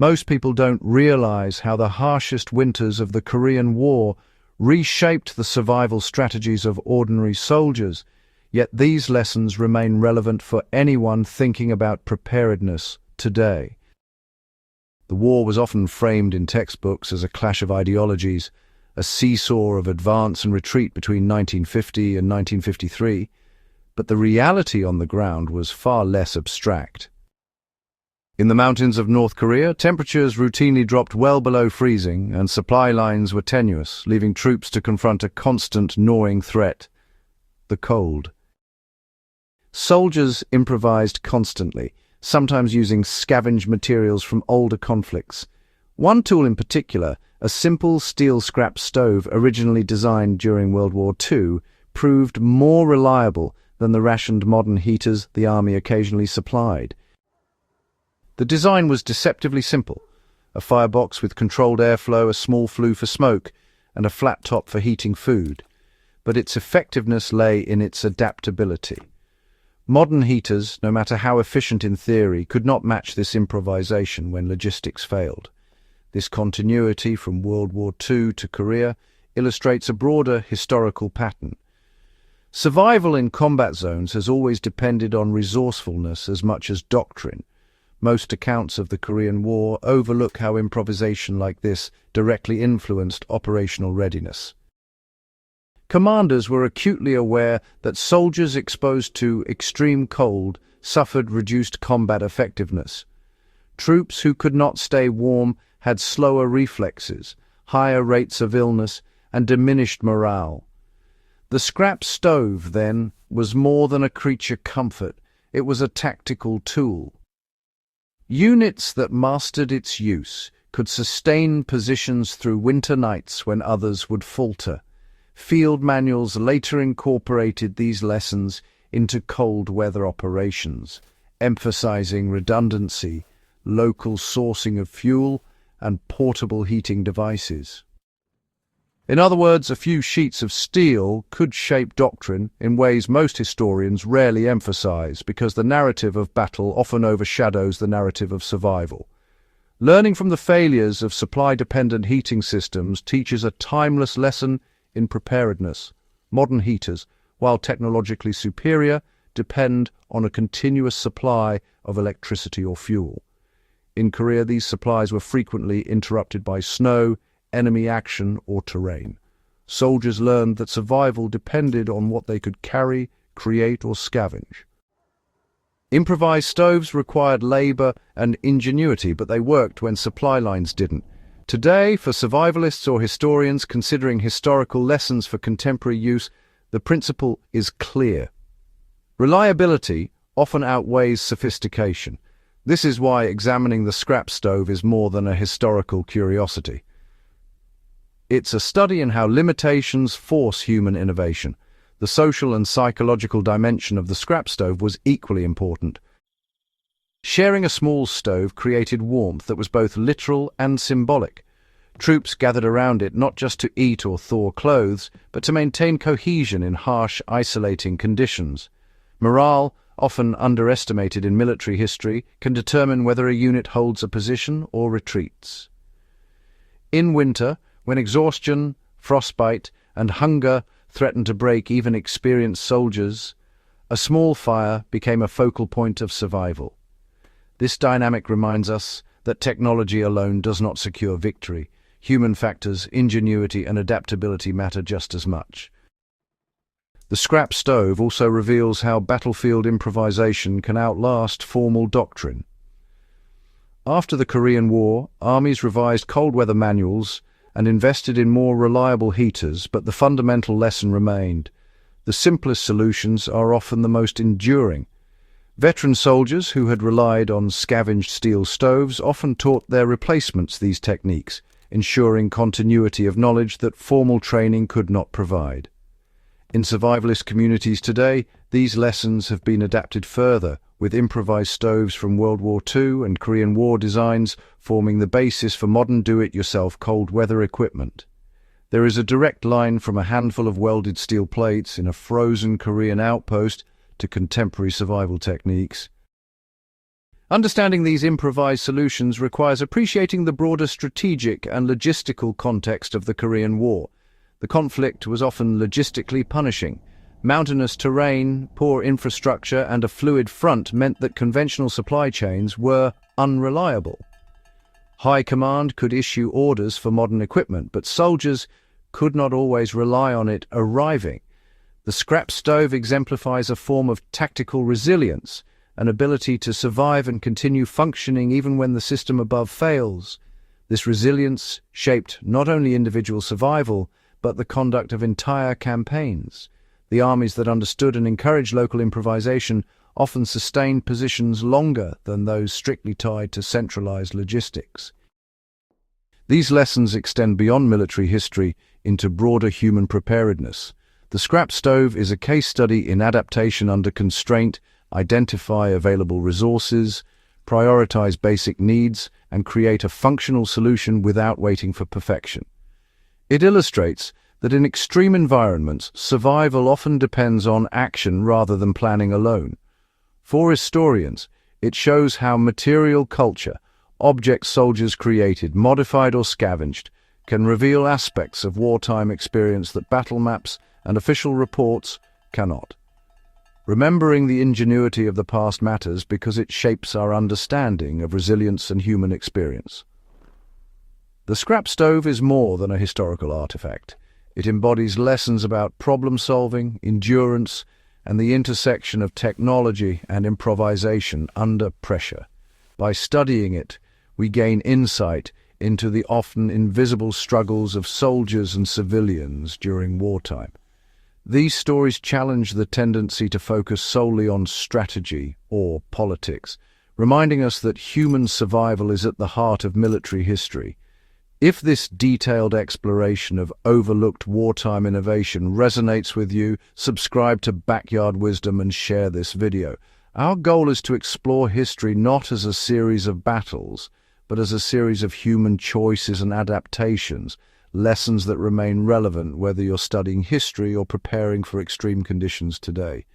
Most people don't realize how the harshest winters of the Korean War reshaped the survival strategies of ordinary soldiers, yet these lessons remain relevant for anyone thinking about preparedness today. The war was often framed in textbooks as a clash of ideologies, a seesaw of advance and retreat between 1950 and 1953, but the reality on the ground was far less abstract. In the mountains of North Korea, temperatures routinely dropped well below freezing and supply lines were tenuous, leaving troops to confront a constant gnawing threat: the cold. Soldiers improvised constantly, sometimes using scavenged materials from older conflicts. One tool in particular, a simple steel scrap stove originally designed during World War II, proved more reliable than the rationed modern heaters the army occasionally supplied. The design was deceptively simple: a firebox with controlled airflow, a small flue for smoke, and a flat top for heating food. But its effectiveness lay in its adaptability. Modern heaters, no matter how efficient in theory, could not match this improvisation when logistics failed. This continuity from World War II to Korea illustrates a broader historical pattern. Survival in combat zones has always depended on resourcefulness as much as doctrine. Most accounts of the Korean War overlook how improvisation like this directly influenced operational readiness. Commanders were acutely aware that soldiers exposed to extreme cold suffered reduced combat effectiveness. Troops who could not stay warm had slower reflexes, higher rates of illness, and diminished morale. The scrap stove, then, was more than a creature comfort. It was a tactical tool. Units that mastered its use could sustain positions through winter nights when others would falter. Field manuals later incorporated these lessons into cold weather operations, emphasizing redundancy, local sourcing of fuel, and portable heating devices. In other words, a few sheets of steel could shape doctrine in ways most historians rarely emphasize, because the narrative of battle often overshadows the narrative of survival. Learning from the failures of supply-dependent heating systems teaches a timeless lesson in preparedness. Modern heaters, while technologically superior, depend on a continuous supply of electricity or fuel. In Korea, these supplies were frequently interrupted by snow, enemy action, or terrain. Soldiers learned that survival depended on what they could carry, create, or scavenge. Improvised stoves required labor and ingenuity, but they worked when supply lines didn't. Today, for survivalists or historians considering historical lessons for contemporary use, the principle is clear. Reliability often outweighs sophistication. This is why examining the scrap stove is more than a historical curiosity. It's a study in how limitations force human innovation. The social and psychological dimension of the scrap stove was equally important. Sharing a small stove created warmth that was both literal and symbolic. Troops gathered around it not just to eat or thaw clothes, but to maintain cohesion in harsh, isolating conditions. Morale, often underestimated in military history, can determine whether a unit holds a position or retreats. In winter, when exhaustion, frostbite, and hunger threatened to break even experienced soldiers, a small fire became a focal point of survival. This dynamic reminds us that technology alone does not secure victory. Human factors, ingenuity, and adaptability matter just as much. The scrap stove also reveals how battlefield improvisation can outlast formal doctrine. After the Korean War, armies revised cold weather manuals and invested in more reliable heaters, but the fundamental lesson remained. The simplest solutions are often the most enduring. Veteran soldiers who had relied on scavenged steel stoves often taught their replacements these techniques, ensuring continuity of knowledge that formal training could not provide. In survivalist communities today, these lessons have been adapted further, with improvised stoves from World War II and Korean War designs forming the basis for modern do-it-yourself cold weather equipment. There is a direct line from a handful of welded steel plates in a frozen Korean outpost to contemporary survival techniques. Understanding these improvised solutions requires appreciating the broader strategic and logistical context of the Korean War. The conflict was often logistically punishing. Mountainous terrain, poor infrastructure, and a fluid front meant that conventional supply chains were unreliable. High command could issue orders for modern equipment, but soldiers could not always rely on it arriving. The scrap stove exemplifies a form of tactical resilience, an ability to survive and continue functioning even when the system above fails. This resilience shaped not only individual survival, but the conduct of entire campaigns. The armies that understood and encouraged local improvisation often sustained positions longer than those strictly tied to centralized logistics. These lessons extend beyond military history into broader human preparedness. The scrap stove is a case study in adaptation under constraint, identify available resources, prioritize basic needs, and create a functional solution without waiting for perfection. It illustrates that in extreme environments, survival often depends on action rather than planning alone. For historians, it shows how material culture, objects soldiers created, modified or scavenged, can reveal aspects of wartime experience that battle maps and official reports cannot. Remembering the ingenuity of the past matters because it shapes our understanding of resilience and human experience. The scrap stove is more than a historical artifact. It embodies lessons about problem-solving, endurance, and the intersection of technology and improvisation under pressure. By studying it, we gain insight into the often invisible struggles of soldiers and civilians during wartime. These stories challenge the tendency to focus solely on strategy or politics, reminding us that human survival is at the heart of military history. If this detailed exploration of overlooked wartime innovation resonates with you, subscribe to Backyard Wisdom and share this video. Our goal is to explore history not as a series of battles, but as a series of human choices and adaptations, lessons that remain relevant whether you're studying history or preparing for extreme conditions today.